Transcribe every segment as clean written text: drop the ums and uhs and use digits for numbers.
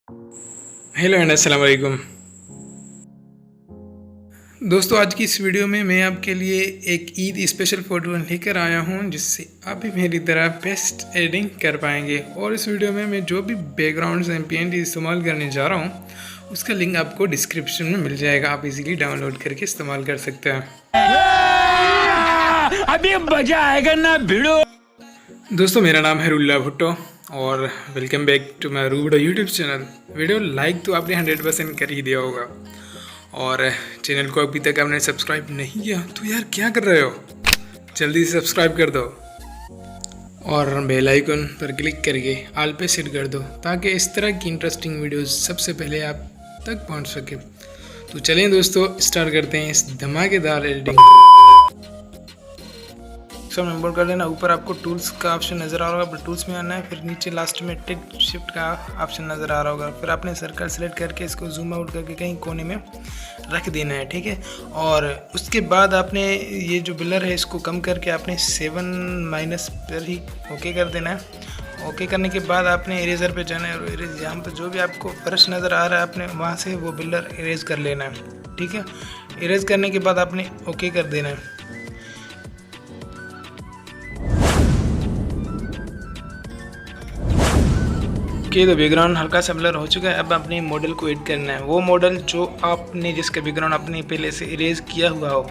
Hello and अस्सलाम वालेकुम दोस्तों। आज की इस वीडियो में मैं आपके लिए एक ईद स्पेशल फ़ोटो लेकर आया हूं जिससे आप भी मेरी तरह बेस्ट एडिटिंग कर पाएंगे। और इस वीडियो में मैं जो भी बैकग्राउंड्स एंड पीएनजी इस्तेमाल करने जा रहा हूं उसका लिंक आपको डिस्क्रिप्शन में मिल जाएगा। आप इजीली डाउनलोड करके इस्तेमाल कर सकते हैं। अभी मजा आएगा ना भिड़ो। दोस्तों, मेरा नाम है रुल्ला भुट्टो और वेलकम बैक टू माई रूबडो यूट्यूब चैनल। वीडियो लाइक तो आपने 100% कर ही दिया होगा और चैनल को अभी तक आपने सब्सक्राइब नहीं किया तो यार क्या कर रहे हो, जल्दी से सब्सक्राइब कर दो और बेल आइकन पर क्लिक करके ऑल पे सेट कर दो ताकि इस तरह की इंटरेस्टिंग वीडियोस सबसे पहले आप तक पहुंच सके। तो चलें दोस्तों, स्टार्ट करते हैं इस धमाकेदार एडिटिंग को। सब इंपोर्ट कर लेना। ऊपर आपको टूल्स का ऑप्शन नज़र आ रहा होगा, टूल्स में आना है। फिर नीचे लास्ट में टिक शिफ्ट का ऑप्शन नज़र आ रहा होगा। फिर आपने सर्कल सेलेक्ट करके इसको जूम आउट करके कहीं कोने में रख देना है, ठीक है। और उसके बाद आपने ये जो ब्लर है इसको कम करके आपने 7- पर ही ओके कर देना है। ओके करने के बाद आपने इरेजर पे जाना है और इरेज यहाँ पर जो भी आपको फर्श नज़र आ रहा है आपने वहाँ से वो ब्लर इरेज कर लेना है, ठीक है। इरेज करने के बाद आपने ओके कर देना है। तो बैकग्राउंड हल्का सा ब्लर हो चुका है। अब अपने मॉडल को एड करना है, वो मॉडल जो आपने जिसका बैकग्राउंड आपने पहले से इरेज किया हुआ हो।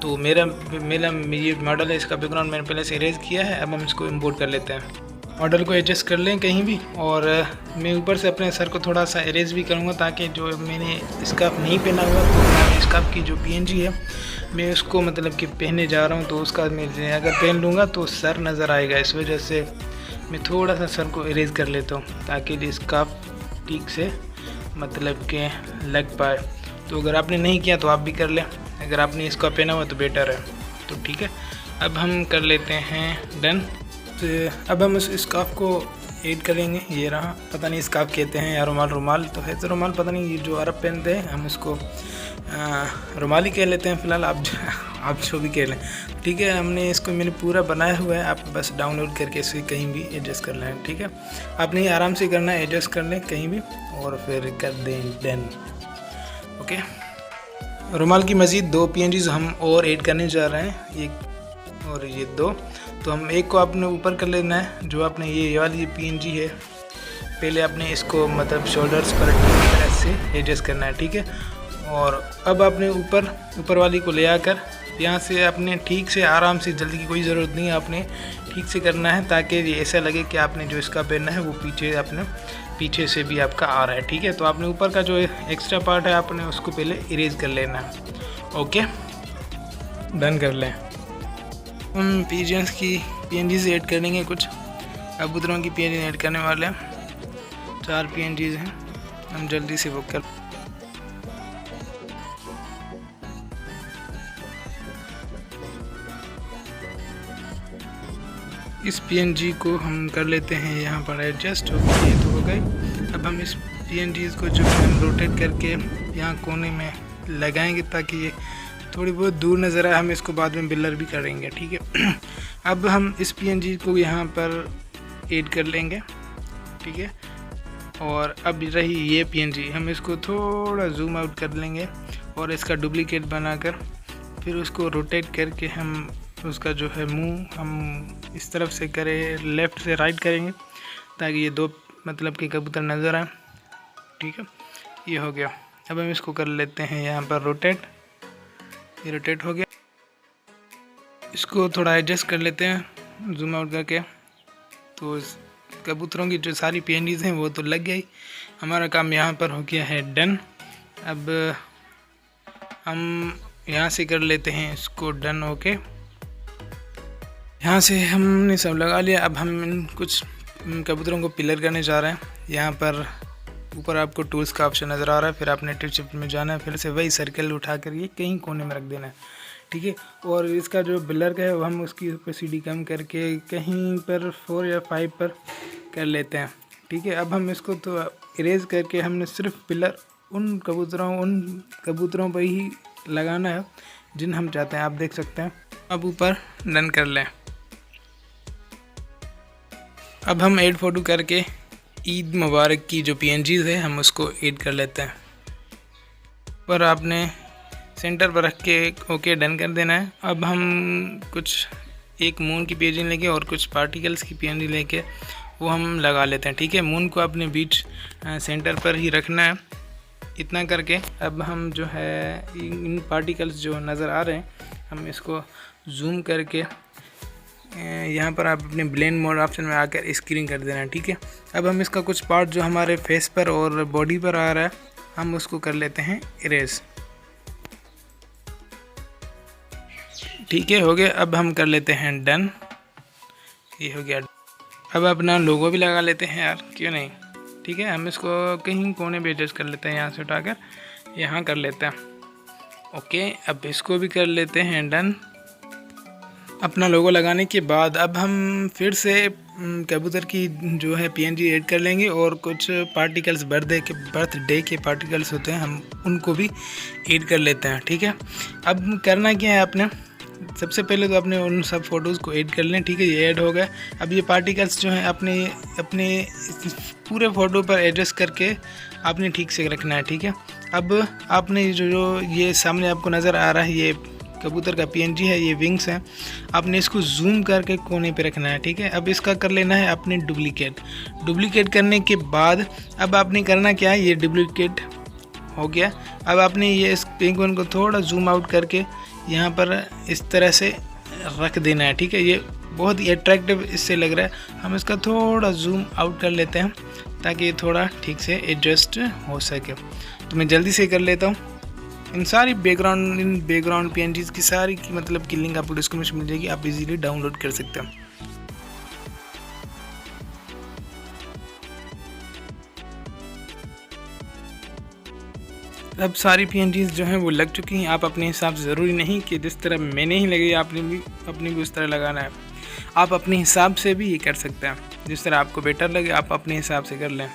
तो मेरा ये मॉडल है, इसका बैकग्राउंड मैंने पहले से इरेज किया है। अब हम इसको इंपोर्ट कर लेते हैं। मॉडल को एडजस्ट कर लें कहीं भी और मैं ऊपर से अपने सर को थोड़ा सा इरेज भी करूँगा ताकि जो मैंने स्कार्फ नहीं पहना हुआ तो स्कार्फ की जो पीएनजी है मैं उसको मतलब कि पहनने जा रहा हूँ तो उसका मैं अगर पहन लूँगा तो सर नज़र आएगा। इस वजह से मैं थोड़ा सा सर को इरेज कर लेता हूँ ताकि इसका ठीक से मतलब के लग पाए। तो अगर आपने नहीं किया तो आप भी कर लें, अगर आपने इसका पहना हुआ तो बेटर है। तो ठीक है, अब हम कर लेते हैं डन। तो अब हम उस स्कार्फ को ऐड करेंगे। ये रहा, पता नहीं स्कार्फ कहते हैं या रुमाल तो है, तो रुमाल पता नहीं, ये जो अरब पहनते हैं हम उसको रुमाल ही कह लेते हैं फ़िलहाल। आप जो भी कह लें, ठीक है। हमने इसको मैंने पूरा बनाया हुआ है, आप बस डाउनलोड करके इसे कहीं भी एडजस्ट कर लें, ठीक है। आपने आराम से करना है, एडजस्ट कर लें कहीं भी और फिर कर दें डन। ओके, रुमाल की मज़ीद 2 पीएनजीज हम और ऐड करने जा रहे हैं, एक और ये 2। तो हम एक को आपने ऊपर कर लेना है, जो आपने ये वाली पीएनजी है पहले आपने इसको मतलब शोल्डर्स पर ठीक तरह से एडजस्ट करना है, ठीक है। और अब आपने ऊपर वाली को ले आकर यहाँ से आपने ठीक से आराम से, जल्दी की कोई ज़रूरत नहीं है, आपने ठीक से करना है ताकि ये ऐसा लगे कि आपने जो इसका पहनना है वो पीछे से भी आपका आ रहा है, ठीक है। तो आपने ऊपर का जो एक्स्ट्रा पार्ट है आपने उसको पहले इरेज कर लेना है। ओके, डन कर लें। हम पीजेंस की पीएनजीज ऐड करेंगे, कुछ कबूतरों की पीएनजी ऐड करने वाले हैं। 4 पीएनजीज हैं, हम जल्दी से वो कर। इस पीएनजी को हम कर लेते हैं यहाँ पर एडजस्ट। ओके, तो हो गई। अब हम इस पीएनजीज को जो है हम रोटेट करके यहाँ कोने में लगाएंगे ताकि ये थोड़ी बहुत दूर नज़र आए। हम इसको बाद में ब्लर भी करेंगे, ठीक है। अब हम इस पीएनजी को यहाँ पर ऐड कर लेंगे, ठीक है। और अब रही ये पीएनजी, हम इसको थोड़ा जूम आउट कर लेंगे और इसका डुप्लीकेट बनाकर फिर उसको रोटेट करके हम उसका जो है मुंह हम इस तरफ से करें, लेफ़्ट से राइट करेंगे ताकि ये 2 मतलब कि कबूतर नज़र आए, ठीक है। ये हो गया। अब हम इसको कर लेते हैं यहाँ पर रोटेट। ये रोटेट हो गया। इसको थोड़ा एडजस्ट कर लेते हैं जूम आउट करके। तो कबूतरों की जो सारी पीएनजीज हैं वो तो लग गई, हमारा काम यहाँ पर हो गया है डन। अब हम यहाँ से कर लेते हैं इसको डन। ओके, यहाँ से हमने सब लगा लिया। अब हम कुछ कबूतरों को पिलर करने जा रहे हैं। यहाँ पर ऊपर आपको टूल्स का ऑप्शन नज़र आ रहा है, फिर आपने टिप शिफ्ट में जाना है, फिर से वही सर्कल उठा कर ये कहीं कोने में रख देना है, ठीक है। और इसका जो ब्लर का है वो हम उसकी ओपेसिटी कम करके कहीं पर 4 या 5 पर कर लेते हैं, ठीक है। अब हम इसको तो इरेज करके हमने सिर्फ पिलर उन कबूतरों पर ही लगाना है जिन हम चाहते हैं, आप देख सकते हैं। अब ऊपर डन कर लें। अब हम ऐड फोटो करके ईद मुबारक की जो PNGs है हम उसको ऐड कर लेते हैं। पर आपने सेंटर पर रख के ओके डन कर देना है। अब हम कुछ एक मून की PNG लेके और कुछ पार्टिकल्स की PNG लेके वो हम लगा लेते हैं, ठीक है। मून को अपने बीच सेंटर पर ही रखना है, इतना करके। अब हम जो है इन पार्टिकल्स जो नज़र आ रहे हैं हम इसको जूम करके यहाँ पर आप अपने ब्लेंड मोड ऑप्शन में आकर स्क्रीन कर देना है, ठीक है। अब हम इसका कुछ पार्ट जो हमारे फेस पर और बॉडी पर आ रहा है हम उसको कर लेते हैं इरेज, ठीक है। हो गया। अब हम कर लेते हैं डन, ये हो गया। अब अपना लोगो भी लगा लेते हैं यार, क्यों नहीं, ठीक है। हम इसको कहीं कोने पे एडजस्ट कर लेते हैं, यहाँ से उठाकर यहाँ कर लेते हैं, ओके। अब इसको भी कर लेते हैं डन। अपना लोगो लगाने के बाद अब हम फिर से कबूतर की जो है PNG ऐड कर लेंगे और कुछ पार्टिकल्स बर्थडे के पार्टिकल्स होते हैं हम उनको भी ऐड कर लेते हैं, ठीक है। अब करना क्या है, आपने सबसे पहले तो अपने उन सब फ़ोटोज़ को ऐड कर लें, ठीक है। ये ऐड हो गए। अब ये पार्टिकल्स जो हैं अपने पूरे फ़ोटो पर एडजस्ट करके आपने ठीक से रखना है, ठीक है। अब आपने जो ये सामने आपको नज़र आ रहा है ये कबूतर का PNG है, ये विंग्स हैं, आपने इसको जूम करके कोने पे रखना है, ठीक है। अब इसका कर लेना है आपने डुप्लीकेट करने के बाद अब आपने करना क्या है, ये डुप्लीकेट हो गया। अब आपने ये इस पेंगुइन को थोड़ा जूम आउट करके यहाँ पर इस तरह से रख देना है, ठीक है। ये बहुत ही अट्रैक्टिव इससे लग रहा है। हम इसका थोड़ा जूम आउट कर लेते हैं ताकि ये थोड़ा ठीक से एडजस्ट हो सके। तो मैं जल्दी से कर लेता हूँ। इन बैकग्राउंड PNGs की सारी की मतलब की लिंक आपको डिस्क्रिप्शन में मिल जाएगी, आप इजीली डाउनलोड कर सकते हैं। अब सारी PNGs जो हैं वो लग चुकी हैं। आप अपने हिसाब से, ज़रूरी नहीं कि जिस तरह मैंने ही लगी आपने भी उस तरह लगाना है। आप अपने हिसाब से भी ये कर सकते हैं, जिस तरह आपको बेटर लगे आप अपने हिसाब से कर लें,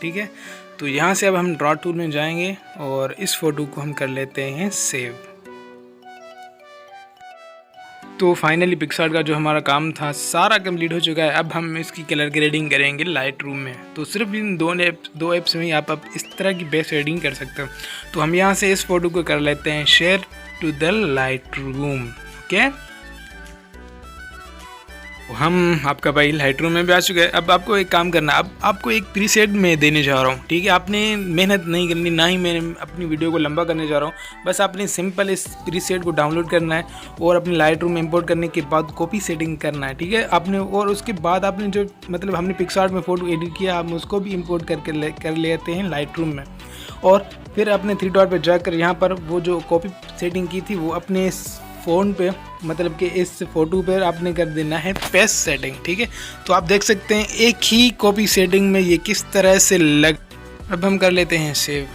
ठीक है। तो यहाँ से अब हम ड्रॉ टूल में जाएंगे और इस फ़ोटो को हम कर लेते हैं सेव। तो फाइनली पिक्सआर्ट का जो हमारा काम था सारा कंप्लीट हो चुका है। अब हम इसकी कलर ग्रेडिंग करेंगे लाइटरूम में। तो सिर्फ इन दो ऐप्स में ही आप इस तरह की बेस्ट एडिटिंग कर सकते हो। तो हम यहाँ से इस फ़ोटो को कर लेते हैं share to the Lightroom, okay. हम आपका भाई लाइटरूम में भी आ चुके हैं। अब आपको एक काम करना, अब आपको एक प्रीसेट में देने जा रहा हूँ, ठीक है। आपने मेहनत नहीं करनी, ना ही मैंने अपनी वीडियो को लंबा करने जा रहा हूँ। बस आपने सिंपल इस प्रीसेट को डाउनलोड करना है और अपने लाइटरूम में इंपोर्ट करने के बाद कॉपी सेटिंग करना है, ठीक है आपने। और उसके बाद आपने जो मतलब हमने पिक्सआर्ट में फ़ोटो एडिट किया हम उसको भी इम्पोर्ट कर लेते हैं लाइटरूम में। और फिर अपने 3 डॉट पर जाकर यहाँ पर वो जो कॉपी सेटिंग की थी वो अपने फ़ोन पे मतलब कि इस फ़ोटो पर आपने कर देना है पेस्ट सेटिंग, ठीक है। तो आप देख सकते हैं एक ही कॉपी सेटिंग में ये किस तरह से लग। अब हम कर लेते हैं सेव।